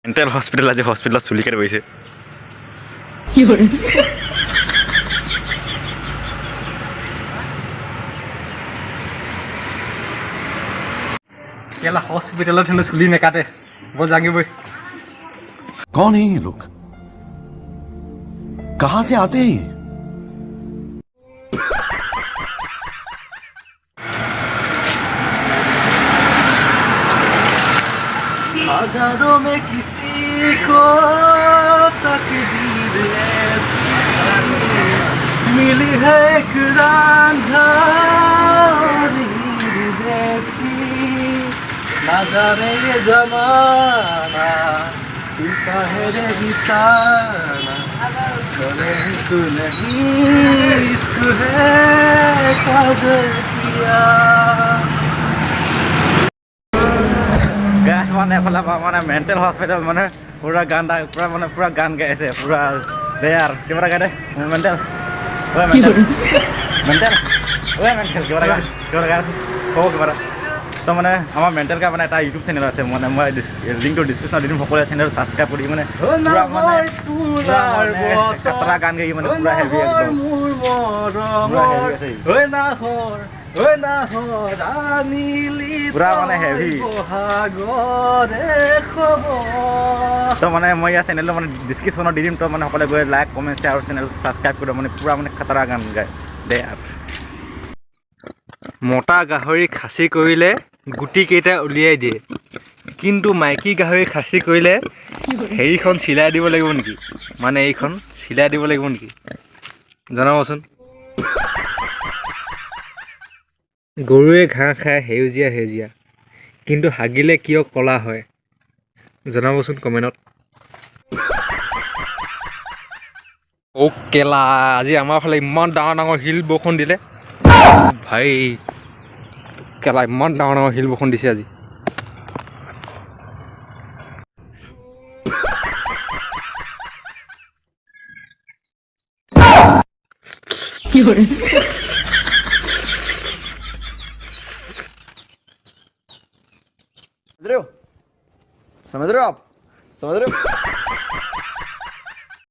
mental hospital আজি হস্পিটেলত চুলি কাটি বহিছে কেলা হস্পিটেলত হেনো চুলি নেকাটে বৰ জাঙিবই कौन है ये लोग कहां से आते हैं ये हजारों में किसी को तकदीर ऐसी मिली है एक रांझा हीर जैसी ना जाने ये जमाना किसा है रे बिताना करे तू नहीं इश्क है काजल किया গাছ মানে এফালে মানে মেণ্টেল হস্পিটেল মানে পুৰা গান পুৰা গান গাই আছে পুৰা দে আৰু কিবা এটা গাই দে মেণ্টেল মেণ্টেল কিবা এটা গাই ক'ব কিবা এটা তো মানে আমাৰ মেণ্টেল কা মানে এটা ইউটিউব চেনেল আছে মানে মই লিংকটো ডিছক্ৰিপশ্যনত দি দিম সকলোৱে চেনেল ছাবস্ক্ৰাইব কৰি মানে পুৰা মানে গান গাই মানে পুৰা হেভি একদম পুৰা মানে হেভি তো মানে মই ইয়াৰ চেনেলটো মানে ডিছক্ৰিপশ্যনত দি দিম তো মানে সকলোৱে গৈ লাইক কমেণ্ট শ্বেয়াৰ আৰু চেনেল ছাবস্ক্ৰাইব কৰি মানে পুৰা মানে খাতৰা গান গায় দে আৰু মতা গাহৰি খাচী কৰিলে গুটিকেইটা উলিয়াই দিয়ে কিন্তু মাইকী গাহৰি খাচী কৰিলে হেৰিখন চিলাই দিব লাগিব নেকি মানে এইখন চিলাই দিব লাগিব নেকি জনাবচোন গৰুৱে ঘাঁহ খায় সেউজীয়া সেউজীয়া কিন্তু হাগিলে কিয় ক'লা হয় জনাবচোন কমেণ্টত অ' কেলা আজি আমাৰ ফালে ইমান ডাঙৰ ডাঙৰ শিল বৰষুণ দিলে ভাই কেলা ইমান ডাঙৰ ডাঙৰ শিল বৰষুণ দিছে আজি समझ रहे हो आप समझ रहे हो